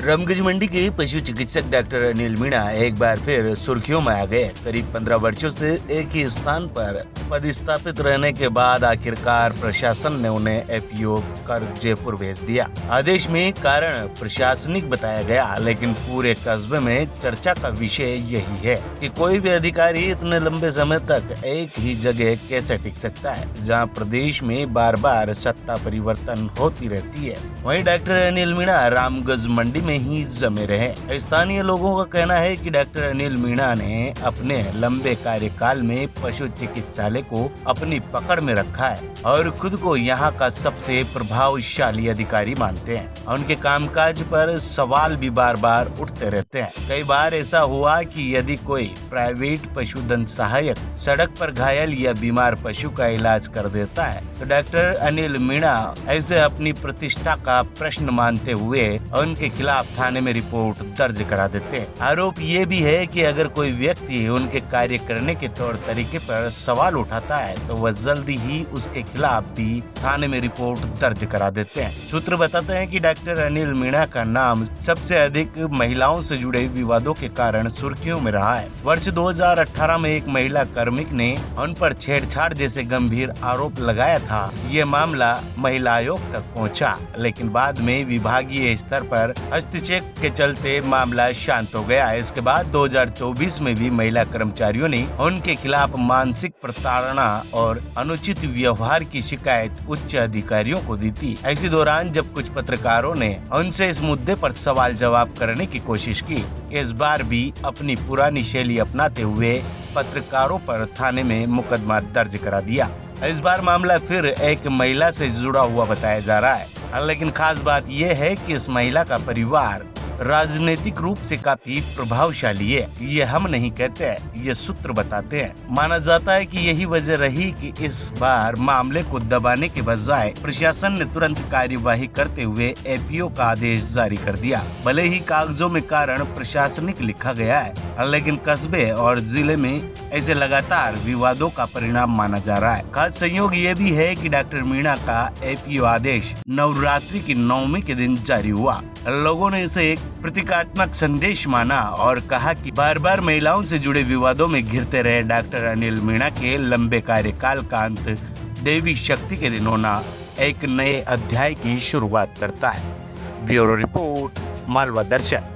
रामगंज मंडी के पशु चिकित्सक डॉक्टर अनिल मीणा एक बार फिर सुर्खियों में आ गए। करीब 15 वर्षों से एक ही स्थान पर पदस्थापित रहने के बाद आखिरकार प्रशासन ने उन्हें एपीओ कर जयपुर भेज दिया। आदेश में कारण प्रशासनिक बताया गया, लेकिन पूरे कस्बे में चर्चा का विषय यही है कि कोई भी अधिकारी इतने लंबे समय तक एक ही जगह कैसे टिक सकता है, जहां प्रदेश में बार बार सत्ता परिवर्तन होती रहती है। वहीं डॉक्टर अनिल मीणा रामगंज मंडी में ही जमे रहे। स्थानीय लोगों का कहना है कि डॉक्टर अनिल मीणा ने अपने लंबे कार्यकाल में पशु चिकित्सालय को अपनी पकड़ में रखा है और खुद को यहाँ का सबसे प्रभावशाली अधिकारी मानते हैं। उनके कामकाज पर सवाल भी बार बार उठते रहते हैं। कई बार ऐसा हुआ कि यदि कोई प्राइवेट पशुधन सहायक सड़क पर घायल या बीमार पशु का इलाज कर देता है तो डॉक्टर अनिल मीणा ऐसे अपनी प्रतिष्ठा का प्रश्न मानते हुए उनके खिलाफ थाने में रिपोर्ट दर्ज करा देते हैं। आरोप ये भी है कि अगर कोई व्यक्ति उनके कार्य करने के तौर तरीके पर सवाल उठाता है तो वह जल्दी ही उसके खिलाफ भी थाने में रिपोर्ट दर्ज करा देते हैं। सूत्र बताते हैं कि डॉक्टर अनिल मीणा का नाम सबसे अधिक महिलाओं से जुड़े विवादों के कारण सुर्खियों में रहा है। वर्ष 2018 में एक महिला कार्मिक ने उन पर छेड़छाड़ जैसे गंभीर आरोप लगाया था। ये मामला महिला आयोग तक पहुंचा, लेकिन बाद में विभागीय स्तर पर हस्तक्षेप के चलते मामला शांत हो गया। इसके बाद 2024 में भी महिला कर्मचारियों ने उनके खिलाफ मानसिक प्रताड़ना और अनुचित व्यवहार की शिकायत उच्च अधिकारियों को दी थी। इसी दौरान जब कुछ पत्रकारों ने उनसे इस मुद्दे पर सवाल जवाब करने की कोशिश की, इस बार भी अपनी पुरानी शैली अपनाते हुए पत्रकारों पर थाने में मुकदमा दर्ज करा दिया। इस बार मामला फिर एक महिला से जुड़ा हुआ बताया जा रहा है, लेकिन खास बात यह है कि इस महिला का परिवार राजनीतिक रूप से काफी प्रभावशाली है। ये हम नहीं कहते हैं, ये सूत्र बताते हैं। माना जाता है कि यही वजह रही कि इस बार मामले को दबाने के बजाय प्रशासन ने तुरंत कार्यवाही करते हुए एपीओ का आदेश जारी कर दिया। भले ही कागजों में कारण प्रशासनिक लिखा गया है, लेकिन कस्बे और जिले में ऐसे लगातार विवादों का परिणाम माना जा रहा है। खास संयोग ये भी है कि डॉक्टर मीणा का एपीओ आदेश नवरात्रि की नवमी के दिन जारी हुआ। लोगों ने इसे एक प्रतीकात्मक संदेश माना और कहा कि बार बार महिलाओं से जुड़े विवादों में घिरते रहे डॉक्टर अनिल मीणा के लंबे कार्यकाल का अंत देवी शक्ति के दिन होना एक नए अध्याय की शुरुआत करता है। ब्यूरो रिपोर्ट, मालवा दर्शन।